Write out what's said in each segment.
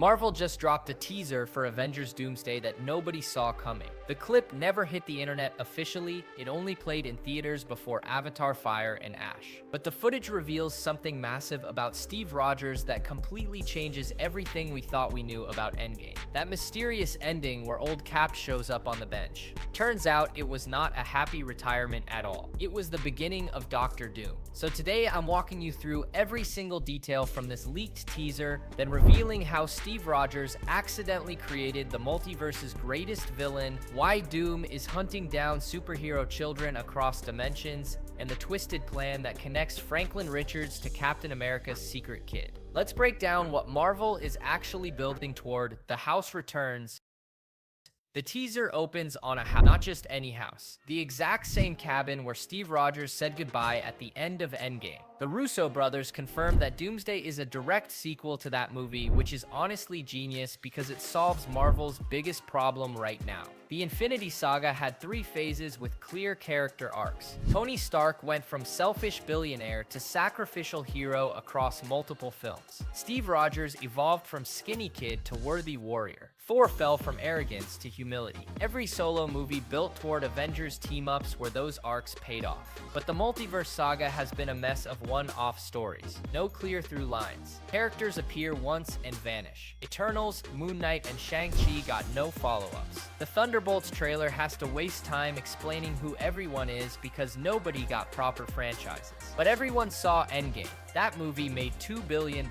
Marvel just dropped a teaser for Avengers Doomsday that nobody saw coming. The clip never hit the internet officially, it only played in theaters before Avatar: Fire and Ash. But the footage reveals something massive about Steve Rogers that completely changes everything we thought we knew about Endgame. That mysterious ending where old Cap shows up on the bench. Turns out it was not a happy retirement at all. It was the beginning of Doctor Doom. So today I'm walking you through every single detail from this leaked teaser, then revealing how Steve Rogers accidentally created the multiverse's greatest villain, why Doom is hunting down superhero children across dimensions, and the twisted plan that connects Franklin Richards to Captain America's secret kid. Let's break down what Marvel is actually building toward. The house returns. The teaser opens on a house, not just any house. The exact same cabin where Steve Rogers said goodbye at the end of Endgame. The Russo brothers confirmed that Doomsday is a direct sequel to that movie, which is honestly genius because it solves Marvel's biggest problem right now. The Infinity Saga had 3 phases with clear character arcs. Tony Stark went from selfish billionaire to sacrificial hero across multiple films. Steve Rogers evolved from skinny kid to worthy warrior. Thor fell from arrogance to humility. Every solo movie built toward Avengers team-ups where those arcs paid off. But the Multiverse Saga has been a mess of one-off stories. No clear through lines. Characters appear once and vanish. Eternals, Moon Knight, and Shang-Chi got no follow-ups. The Thunderbolts trailer has to waste time explaining who everyone is because nobody got proper franchises. But everyone saw Endgame. That movie made $2 billion.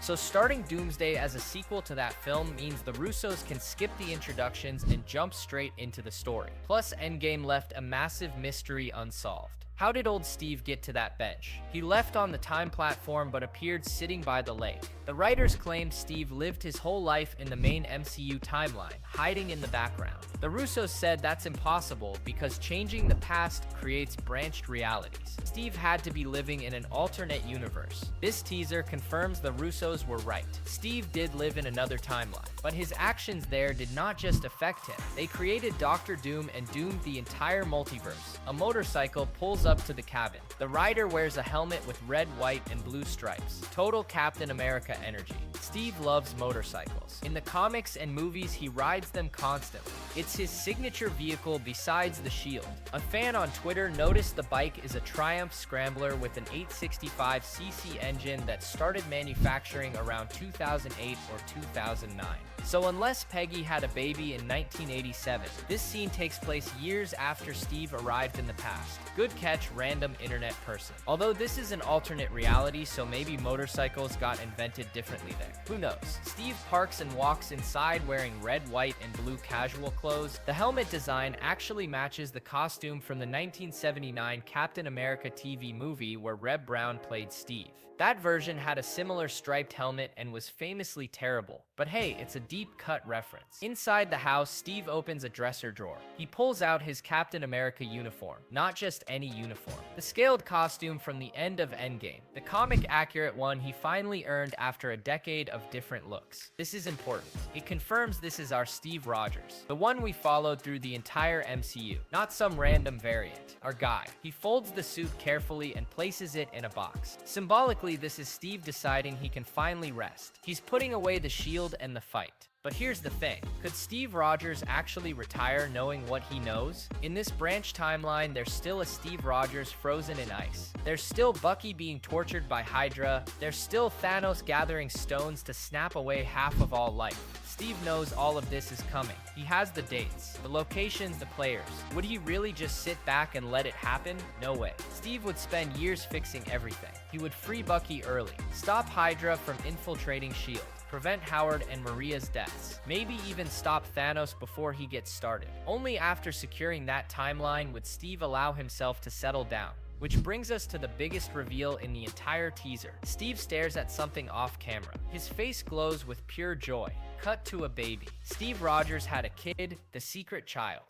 So starting Doomsday as a sequel to that film means the Russos can skip the introductions and jump straight into the story. Plus, Endgame left a massive mystery unsolved. How did old Steve get to that bench? He left on the time platform but appeared sitting by the lake. The writers claimed Steve lived his whole life in the main MCU timeline, hiding in the background. The Russos said that's impossible because changing the past creates branched realities. Steve had to be living in an alternate universe. This teaser confirms the Russos were right. Steve did live in another timeline, but his actions there did not just affect him. They created Doctor Doom and doomed the entire multiverse. A motorcycle pulls up to the cabin. The rider wears a helmet with red, white, and blue stripes. Total Captain America energy. Steve loves motorcycles. In the comics and movies, he rides them constantly. It's his signature vehicle besides the shield. A fan on Twitter noticed the bike is a Triumph Scrambler with an 865cc engine that started manufacturing around 2008 or 2009. So unless Peggy had a baby in 1987, this scene takes place years after Steve arrived in the past. Good catch, random internet person. Although this is an alternate reality, so maybe motorcycles got invented differently there. Who knows? Steve parks and walks inside wearing red, white, and blue casual clothes. The helmet design actually matches the costume from the 1979 Captain America TV movie where Reb Brown played Steve. That version had a similar striped helmet and was famously terrible. But hey, it's a deep cut reference. Inside the house, Steve opens a dresser drawer. He pulls out his Captain America uniform, not just any uniform. The scaled costume from the end of Endgame. The comic accurate one he finally earned after a decade of different looks. This is important. It confirms this is our Steve Rogers, the one we followed through the entire MCU, not some random variant. Our guy. He folds the suit carefully and places it in a box. Symbolically, this is Steve deciding he can finally rest. He's putting away the shield and the fight. But here's the thing, could Steve Rogers actually retire knowing what he knows? In this branch timeline, there's still a Steve Rogers frozen in ice. There's still Bucky being tortured by Hydra. There's still Thanos gathering stones to snap away half of all life. Steve knows all of this is coming. He has the dates, the locations, the players. Would he really just sit back and let it happen? No way. Steve would spend years fixing everything. He would free Bucky early, stop Hydra from infiltrating S.H.I.E.L.D., prevent Howard and Maria's deaths, maybe even stop Thanos before he gets started. Only after securing that timeline would Steve allow himself to settle down. Which brings us to the biggest reveal in the entire teaser. Steve stares at something off camera. His face glows with pure joy. Cut to a baby. Steve Rogers had a kid, the secret child.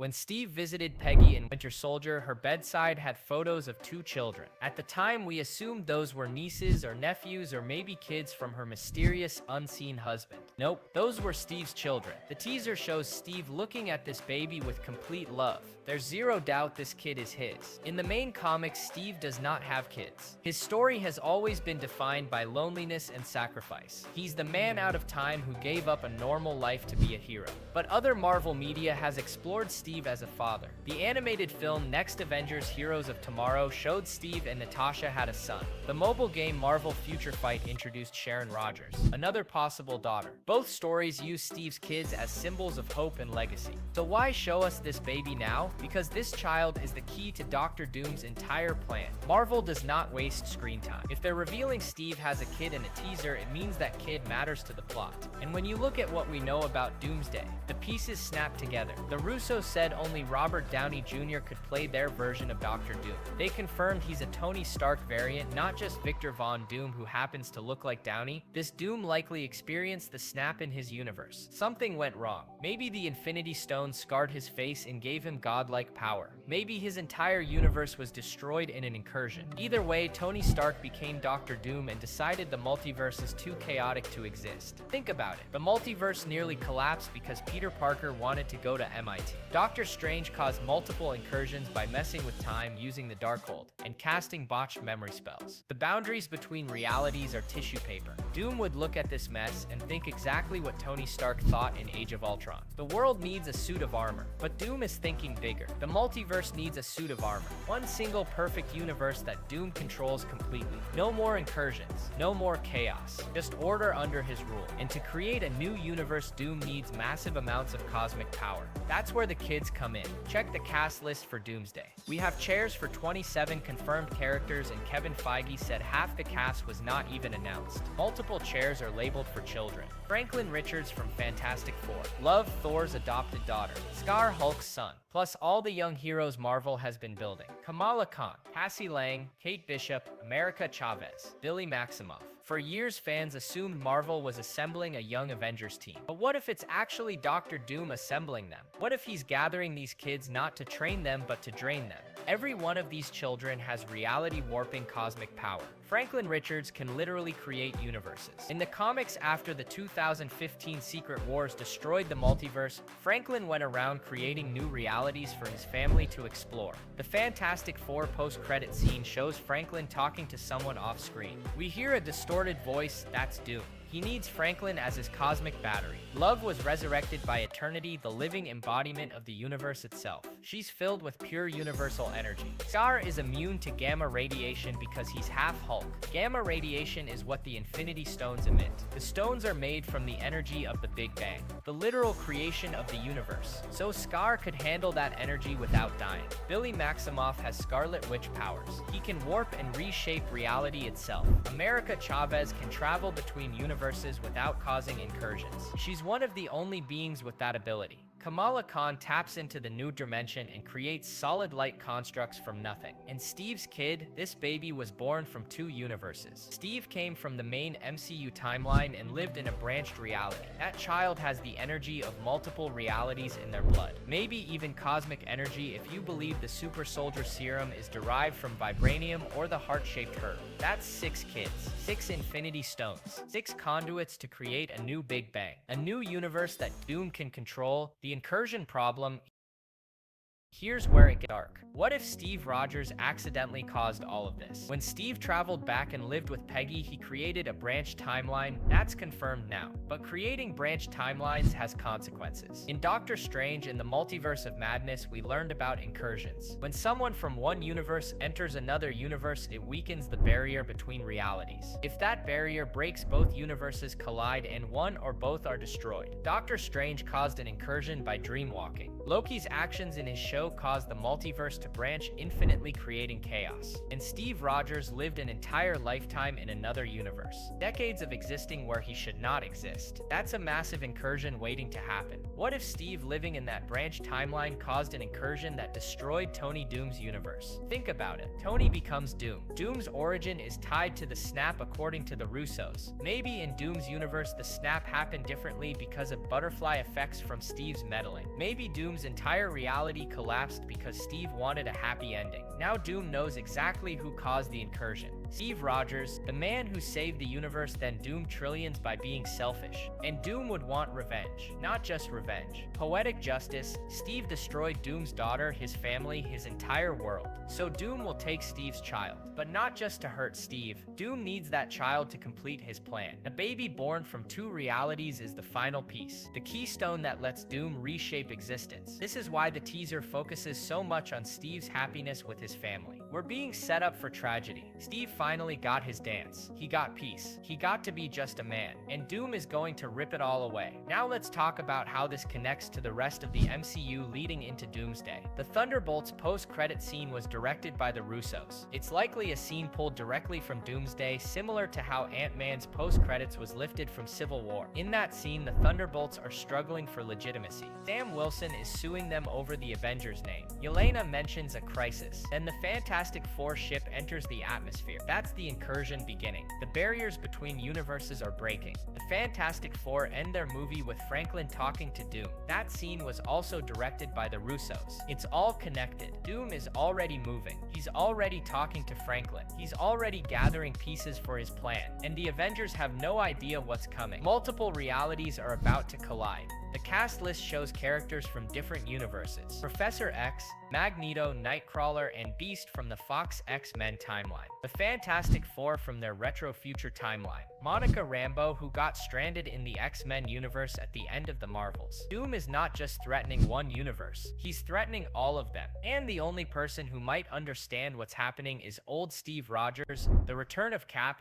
When Steve visited Peggy in Winter Soldier, her bedside had photos of 2 children. At the time, we assumed those were nieces or nephews or maybe kids from her mysterious, unseen husband. Nope, those were Steve's children. The teaser shows Steve looking at this baby with complete love. There's zero doubt this kid is his. In the main comics, Steve does not have kids. His story has always been defined by loneliness and sacrifice. He's the man out of time who gave up a normal life to be a hero. But other Marvel media has explored Steve as a father. The animated film Next Avengers Heroes of Tomorrow showed Steve and Natasha had a son. The mobile game Marvel Future Fight introduced Sharon Rogers, another possible daughter. Both stories use Steve's kids as symbols of hope and legacy. So why show us this baby now? Because this child is the key to Doctor Doom's entire plan. Marvel does not waste screen time. If they're revealing Steve has a kid in a teaser, it means that kid matters to the plot. And when you look at what we know about Doomsday, the pieces snap together. The Russos said only Robert Downey Jr. could play their version of Doctor Doom. They confirmed he's a Tony Stark variant, not just Victor Von Doom who happens to look like Downey. This Doom likely experienced the snap in his universe. Something went wrong. Maybe the Infinity Stones scarred his face and gave him godlike power. Maybe his entire universe was destroyed in an incursion. Either way, Tony Stark became Doctor Doom and decided the multiverse is too chaotic to exist. Think about it. The multiverse nearly collapsed because Peter Parker wanted to go to MIT. Doctor Strange caused multiple incursions by messing with time using the Darkhold and casting botched memory spells. The boundaries between realities are tissue paper. Doom would look at this mess and think exactly what Tony Stark thought in Age of Ultron. The world needs a suit of armor, but Doom is thinking bigger. The multiverse needs a suit of armor. One single perfect universe that Doom controls completely. No more incursions, no more chaos, just order under his rule. And to create a new universe, Doom needs massive amounts of cosmic power. That's where the kids come in. Check the cast list for Doomsday. We have chairs for 27 confirmed characters, and Kevin Feige said half the cast was not even announced. Multiple chairs are labeled for children. Franklin Richards from Fantastic Four. Love, Thor's adopted daughter. Skaar, Hulk's son. Plus all the young heroes Marvel has been building. Kamala Khan, Cassie Lang, Kate Bishop, America Chavez, Billy Maximoff. For years, fans assumed Marvel was assembling a young Avengers team. But what if it's actually Doctor Doom assembling them? What if he's gathering these kids not to train them, but to drain them? Every one of these children has reality-warping cosmic power. Franklin Richards can literally create universes. In the comics, after the 2015 Secret Wars destroyed the multiverse, Franklin went around creating new realities for his family to explore. The Fantastic Four post-credit scene shows Franklin talking to someone off-screen. We hear a distorted voice, that's Doom. He needs Franklin as his cosmic battery. Love was resurrected by Eternity, the living embodiment of the universe itself. She's filled with pure universal energy. Skaar is immune to gamma radiation because he's half Hulk. Gamma radiation is what the Infinity Stones emit. The stones are made from the energy of the Big Bang, the literal creation of the universe. So Skaar could handle that energy without dying. Billy Maximoff has Scarlet Witch powers. He can warp and reshape reality itself. America Chavez can travel between universes without causing incursions. She's one of the only beings with that ability. Kamala Khan taps into the new dimension and creates solid light constructs from nothing. And Steve's kid, this baby was born from 2 universes. Steve came from the main MCU timeline and lived in a branched reality. That child has the energy of multiple realities in their blood. Maybe even cosmic energy if you believe the super soldier serum is derived from vibranium or the heart-shaped herb. That's 6 kids, 6 Infinity Stones, 6 conduits to create a new Big Bang. A new universe that Doom can control. The incursion problem. Here's where it gets dark. What if Steve Rogers accidentally caused all of this? When Steve traveled back and lived with Peggy, he created a branched timeline. That's confirmed now. But creating branched timelines has consequences. In Doctor Strange in the Multiverse of Madness, we learned about incursions. When someone from one universe enters another universe, it weakens the barrier between realities. If that barrier breaks, both universes collide and one or both are destroyed. Doctor Strange caused an incursion by dreamwalking. Loki's actions in his show show caused the multiverse to branch infinitely, creating chaos. And Steve Rogers lived an entire lifetime in another universe. Decades of existing where he should not exist. That's a massive incursion waiting to happen. What if Steve living in that branch timeline caused an incursion that destroyed Tony Doom's universe? Think about it. Tony becomes Doom. Doom's origin is tied to the snap according to the Russos. Maybe in Doom's universe the snap happened differently because of butterfly effects from Steve's meddling. Maybe Doom's entire reality collapsed because Steve wanted a happy ending. Now Doom knows exactly who caused the incursion. Steve Rogers, the man who saved the universe, then doomed trillions by being selfish. And Doom would want revenge. Not just revenge. Poetic justice. Steve destroyed Doom's daughter, his family, his entire world. So Doom will take Steve's child. But not just to hurt Steve. Doom needs that child to complete his plan. A baby born from two realities is the final piece. The keystone that lets Doom reshape existence. This is why the teaser focuses so much on Steve's happiness with his family. We're being set up for tragedy. Steve finally got his dance. He got peace. He got to be just a man. And Doom is going to rip it all away. Now let's talk about how this connects to the rest of the MCU leading into Doomsday. The Thunderbolts post-credit scene was directed by the Russos. It's likely a scene pulled directly from Doomsday, similar to how Ant-Man's post-credits was lifted from Civil War. In that scene, the Thunderbolts are struggling for legitimacy. Sam Wilson is suing them over the Avengers name. Yelena mentions a crisis. Then the Fantastic Four ship enters the atmosphere. That's the incursion beginning. The barriers between universes are breaking. The Fantastic Four end their movie with Franklin talking to Doom. That scene was also directed by the Russos. It's all connected. Doom is already moving. He's already talking to Franklin. He's already gathering pieces for his plan. And the Avengers have no idea what's coming. Multiple realities are about to collide. The cast list shows characters from different universes. Professor X, Magneto, Nightcrawler, and Beast from the Fox X-Men timeline. The Fantastic Four from their retro future timeline. Monica Rambeau, who got stranded in the X-Men universe at the end of the Marvels. Doom is not just threatening one universe, he's threatening all of them. And the only person who might understand what's happening is old Steve Rogers. The return of Cap.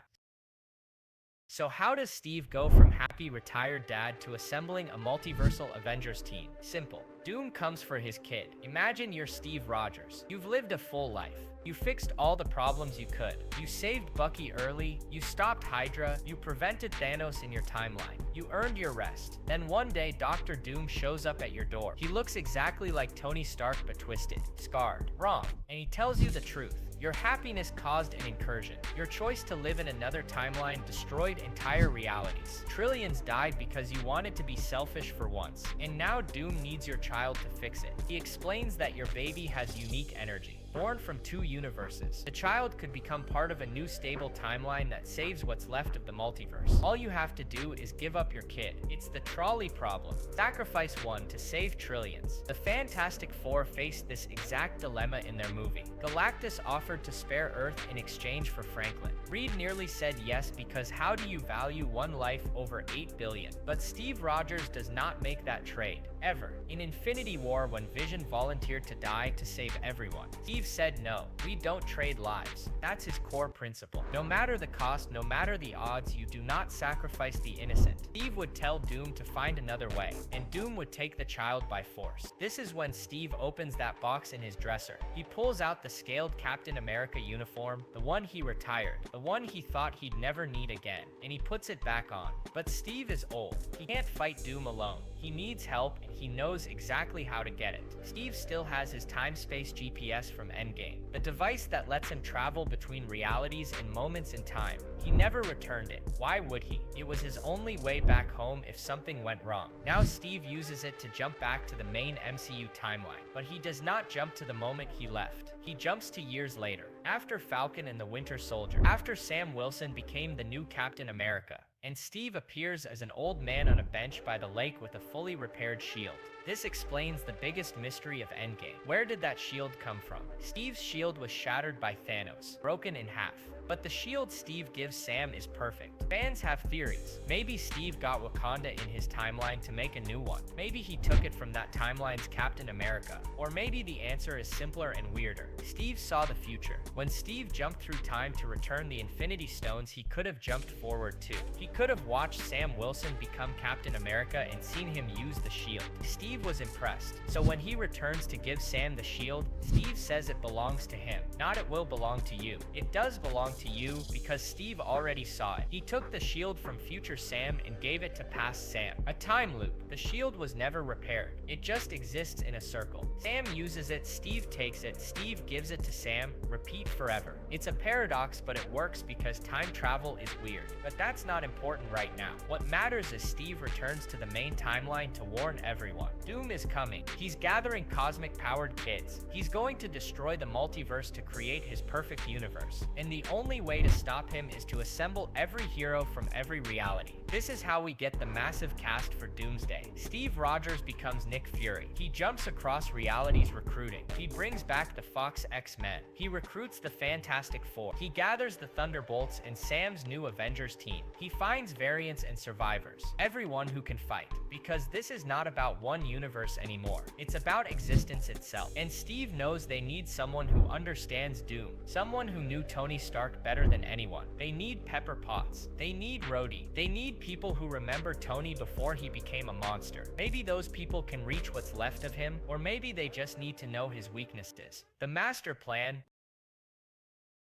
So how does Steve go from happy retired dad to assembling a multiversal Avengers team? Simple. Doom comes for his kid. Imagine you're Steve Rogers. You've lived a full life. You fixed all the problems you could. You saved Bucky early, you stopped Hydra, you prevented Thanos in your timeline. You earned your rest. Then one day, Dr. Doom shows up at your door. He looks exactly like Tony Stark but twisted, scarred, wrong, and he tells you the truth. Your happiness caused an incursion. Your choice to live in another timeline destroyed entire realities. Trillions died because you wanted to be selfish for once. And now Doom needs your child to fix it. He explains that your baby has unique energy. Born from two universes, the child could become part of a new stable timeline that saves what's left of the multiverse. All you have to do is give up your kid. It's the trolley problem. Sacrifice one to save trillions. The Fantastic Four faced this exact dilemma in their movie. Galactus offered to spare Earth in exchange for Franklin. Reed nearly said yes because how do you value one life over 8 billion? But Steve Rogers does not make that trade, ever. In Infinity War, when Vision volunteered to die to save everyone, Steve said no, we don't trade lives. That's his core principle. No matter the cost, no matter the odds, you do not sacrifice the innocent. Steve would tell Doom to find another way, and Doom would take the child by force. This is when Steve opens that box in his dresser. He pulls out the scaled Captain America uniform, the one he retired, the one he thought he'd never need again, and he puts it back on. But Steve is old. He can't fight Doom alone. He needs help, and he knows exactly how to get it. Steve still has his time-space GPS from Endgame, the device that lets him travel between realities and moments in time. He never returned it. Why would he? It was his only way back home if something went wrong. Now Steve uses it to jump back to the main MCU timeline, but he does not jump to the moment he left. He jumps to years later, after Falcon and the Winter Soldier, after Sam Wilson became the new Captain America, and Steve appears as an old man on a bench by the lake with a fully repaired shield. This explains the biggest mystery of Endgame. Where did that shield come from? Steve's shield was shattered by Thanos, broken in half. But the shield Steve gives Sam is perfect. Fans have theories. Maybe Steve got Wakanda in his timeline to make a new one. Maybe he took it from that timeline's Captain America. Or maybe the answer is simpler and weirder. Steve saw the future. When Steve jumped through time to return the Infinity Stones, he could have jumped forward too. He could have watched Sam Wilson become Captain America and seen him use the shield. Steve was impressed. So when he returns to give Sam the shield, Steve says it belongs to him, not it will belong to you. It does belong to you because Steve already saw it. He took the shield from future Sam and gave it to past Sam. A time loop. The shield was never repaired. It just exists in a circle. Sam uses it, Steve takes it, Steve gives it to Sam, repeat forever. It's a paradox, but it works because time travel is weird. But that's not important right now. What matters is Steve returns to the main timeline to warn everyone. Doom is coming. He's gathering cosmic-powered kids. He's going to destroy the multiverse to create his perfect universe. And the only way to stop him is to assemble every hero from every reality. This is how we get the massive cast for Doomsday. Steve Rogers becomes Nick Fury. He jumps across realities recruiting. He brings back the Fox X-Men. He recruits the Fantastic Four. He gathers the Thunderbolts and Sam's new Avengers team. He finds variants and survivors. Everyone who can fight. Because this is not about one universe anymore. It's about existence itself. And Steve knows they need someone who understands Doom. Someone who knew Tony Stark better than anyone. They need Pepper Potts. They need Rhodey. They need people who remember Tony before he became a monster. Maybe those people can reach what's left of him, or maybe they just need to know his weaknesses. The master plan.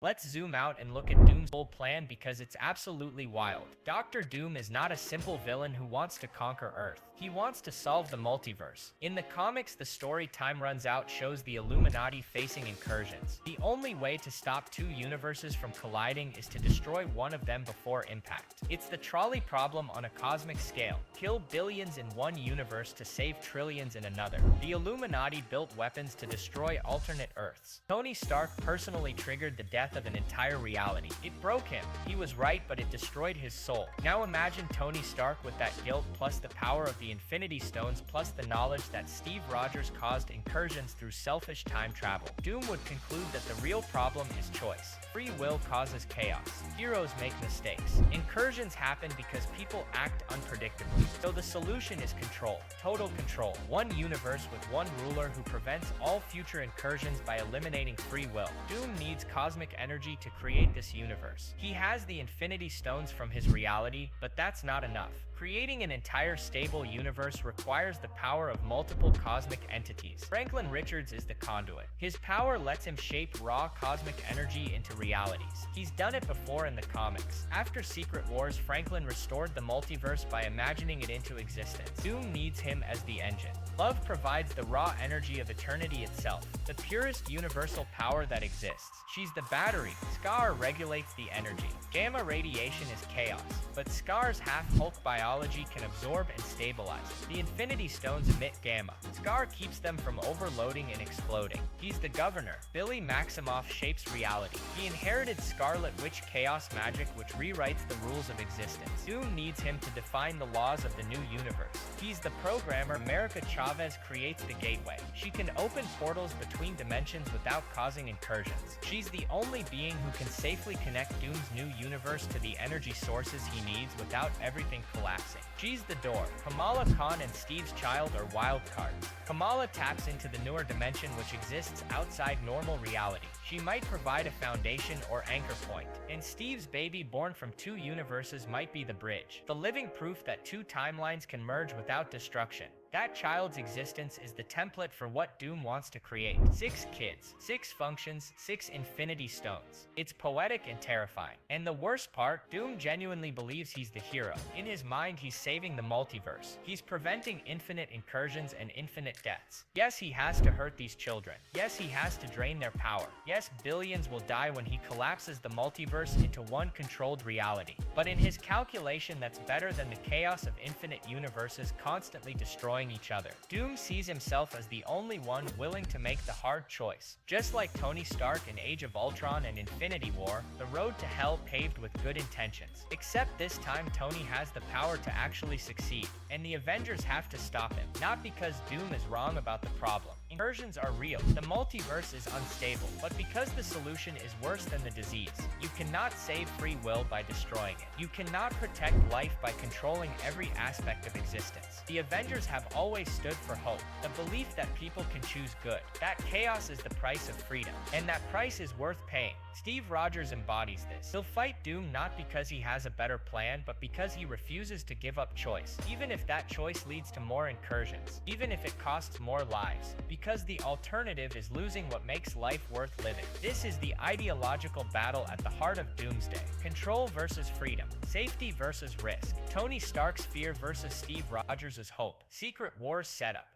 Let's zoom out and look at Doom's whole plan because it's absolutely wild. Dr. Doom is not a simple villain who wants to conquer Earth. He wants to solve the multiverse. In the comics, the story Time Runs Out shows the Illuminati facing incursions. The only way to stop two universes from colliding is to destroy one of them before impact. It's the trolley problem on a cosmic scale. Kill billions in one universe to save trillions in another. The Illuminati built weapons to destroy alternate Earths. Tony Stark personally triggered the death of an entire reality. It broke him. He was right, but it destroyed his soul. Now imagine Tony Stark with that guilt plus the power of the Infinity Stones plus the knowledge that Steve Rogers caused incursions through selfish time travel. Doom would conclude that the real problem is choice. Free will causes chaos. Heroes make mistakes. Incursions happen because people act unpredictably. So the solution is control. Total control. One universe with one ruler who prevents all future incursions by eliminating free will. Doom needs cosmic energy to create this universe. He has the Infinity Stones from his reality, but that's not enough. Creating an entire stable universe requires the power of multiple cosmic entities. Franklin Richards is the conduit. His power lets him shape raw cosmic energy into realities. He's done it before in the comics. After Secret Wars, Franklin restored the multiverse by imagining it into existence. Doom needs him as the engine. Love provides the raw energy of eternity itself, the purest universal power that exists. She's the battery. Skaar regulates the energy. Gamma radiation is chaos, but Skaar's half-Hulk biology can absorb and stabilize. The Infinity Stones emit gamma. Skaar keeps them from overloading and exploding. He's the governor. Billy Maximoff shapes reality. He inherited Scarlet Witch chaos magic which rewrites the rules of existence. Doom needs him to define the laws of the new universe. He's the programmer. America Chavez creates the gateway. She can open portals between dimensions without causing incursions. She's the only being who can safely connect Doom's new universe to the energy sources he needs without everything collapsing. She's the door. Kamala Khan and Steve's child are wild cards. Kamala taps into the newer dimension which exists outside normal reality. She might provide a foundation or anchor point, and Steve's baby born from two universes might be the bridge. The living proof that two timelines can merge without destruction. That child's existence is the template for what Doom wants to create. 6 kids, 6 functions, 6 Infinity Stones. It's poetic and terrifying. And the worst part, Doom genuinely believes he's the hero. In his mind, he's saving the multiverse. He's preventing infinite incursions and infinite deaths. Yes, he has to hurt these children. Yes, he has to drain their power. Yes, billions will die when he collapses the multiverse into one controlled reality. But in his calculation, that's better than the chaos of infinite universes constantly destroying each other. Doom sees himself as the only one willing to make the hard choice. Just like Tony Stark in Age of Ultron and Infinity War, the road to hell paved with good intentions. Except this time Tony has the power to actually succeed, and the Avengers have to stop him. Not because Doom is wrong about the problem. Incursions are real. The multiverse is unstable, but because because the solution is worse than the disease. You cannot save free will by destroying it. You cannot protect life by controlling every aspect of existence. The Avengers have always stood for hope, the belief that people can choose good, that chaos is the price of freedom, and that price is worth paying. Steve Rogers embodies this. He'll fight Doom not because he has a better plan, but because he refuses to give up choice, even if that choice leads to more incursions, even if it costs more lives, because the alternative is losing what makes life worth living. This is the ideological battle at the heart of Doomsday. Control versus freedom, safety versus risk, Tony Stark's fear versus Steve Rogers' hope. Secret Wars setup.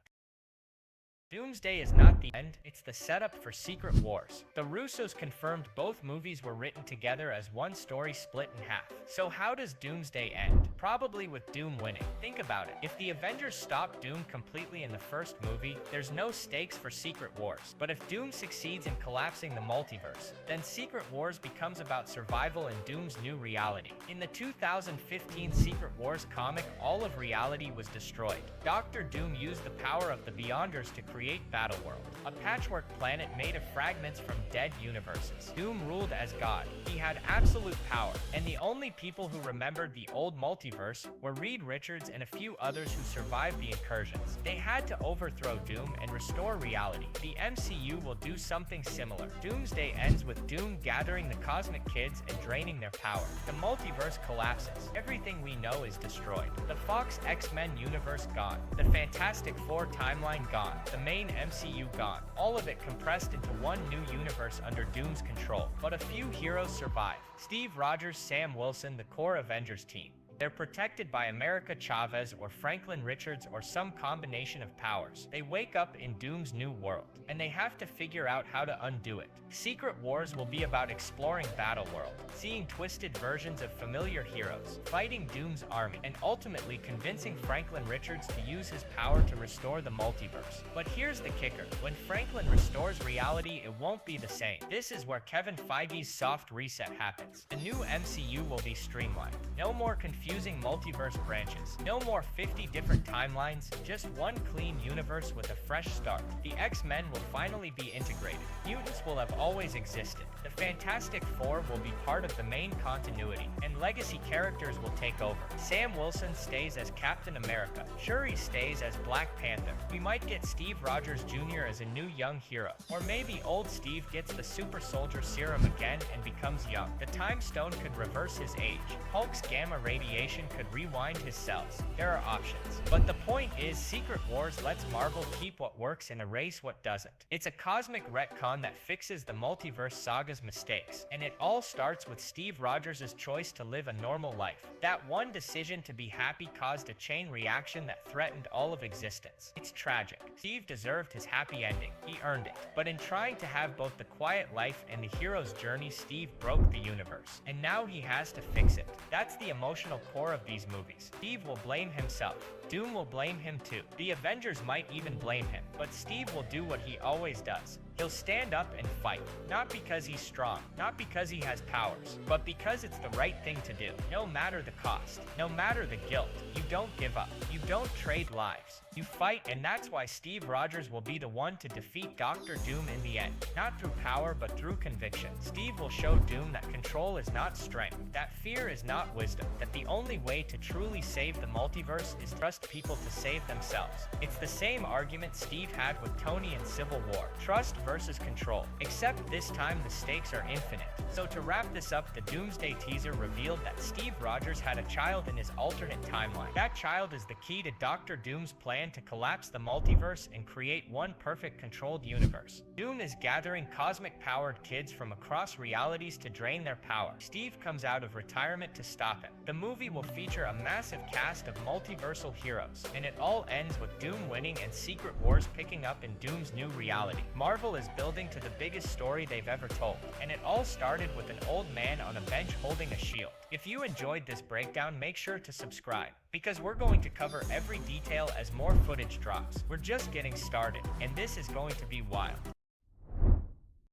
Doomsday is not the end, it's the setup for Secret Wars. The Russos confirmed both movies were written together as one story split in half. So how does Doomsday end? Probably with Doom winning. Think about it. If the Avengers stop Doom completely in the first movie, there's no stakes for Secret Wars. But if Doom succeeds in collapsing the multiverse, then Secret Wars becomes about survival in Doom's new reality. In the 2015 Secret Wars comic, all of reality was destroyed. Dr. Doom used the power of the Beyonders to create Battleworld, a patchwork planet made of fragments from dead universes. Doom ruled as God. He had absolute power, and the only people who remembered the old multiverse were Reed Richards and a few others who survived the incursions. They had to overthrow Doom and restore reality. The MCU will do something similar. Doomsday ends with Doom gathering the cosmic kids and draining their power. The multiverse collapses. Everything we know is destroyed. The Fox X-Men universe gone. The Fantastic Four timeline gone. The main MCU gone. All of it compressed into one new universe under Doom's control. But a few heroes survive. Steve Rogers, Sam Wilson, the core Avengers team. They're protected by America Chavez or Franklin Richards or some combination of powers. They wake up in Doom's new world, and they have to figure out how to undo it. Secret Wars will be about exploring Battleworld, seeing twisted versions of familiar heroes, fighting Doom's army, and ultimately convincing Franklin Richards to use his power to restore the multiverse. But here's the kicker. When Franklin restores reality, it won't be the same. This is where Kevin Feige's soft reset happens. The new MCU will be streamlined. No more confusing multiverse branches. No more 50 different timelines. Just one clean universe with a fresh start. The X-Men will finally be integrated. Mutants will have always existed. The Fantastic Four will be part of the main continuity, and legacy characters will take over. Sam Wilson stays as Captain America. Shuri stays as Black Panther. We might get Steve Rogers Jr. as a new young hero. Or maybe old Steve gets the super soldier serum again and becomes young. The Time Stone could reverse his age. Hulk's gamma radiation could rewind his cells. There are options. But the point is, Secret Wars lets Marvel keep what works and erase what doesn't. It's a cosmic retcon that fixes the Multiverse Saga's mistakes. And it all starts with Steve Rogers' choice to live a normal life. That one decision to be happy caused a chain reaction that threatened all of existence. It's tragic. Steve deserved his happy ending. He earned it. But in trying to have both the quiet life and the hero's journey, Steve broke the universe. And now he has to fix it. That's the emotional core of these movies. Steve will blame himself. Doom will blame him too. The Avengers might even blame him. But Steve will do what he always does. He'll stand up and fight. Not because he's strong, not because he has powers, but because it's the right thing to do. No matter the cost, no matter the guilt, you don't give up. You don't trade lives. You fight, and that's why Steve Rogers will be the one to defeat Dr. Doom in the end. Not through power, but through conviction. Steve will show Doom that control is not strength, that fear is not wisdom, that the only way to truly save the multiverse is to trust people to save themselves. It's the same argument Steve had with Tony in Civil War. Trust versus control. Except this time the stakes are infinite. So to wrap this up, the Doomsday teaser revealed that Steve Rogers had a child in his alternate timeline. That child is the key to Dr. Doom's plan to collapse the multiverse and create one perfect controlled universe. Doom is gathering cosmic-powered kids from across realities to drain their power. Steve comes out of retirement to stop him. The movie will feature a massive cast of multiversal heroes, and it all ends with Doom winning and Secret Wars picking up in Doom's new reality. Marvel is building to the biggest story they've ever told, and it all started with an old man on a bench holding a shield. If you enjoyed this breakdown, make sure to subscribe, because we're going to cover every detail as more footage drops. We're just getting started, and this is going to be wild.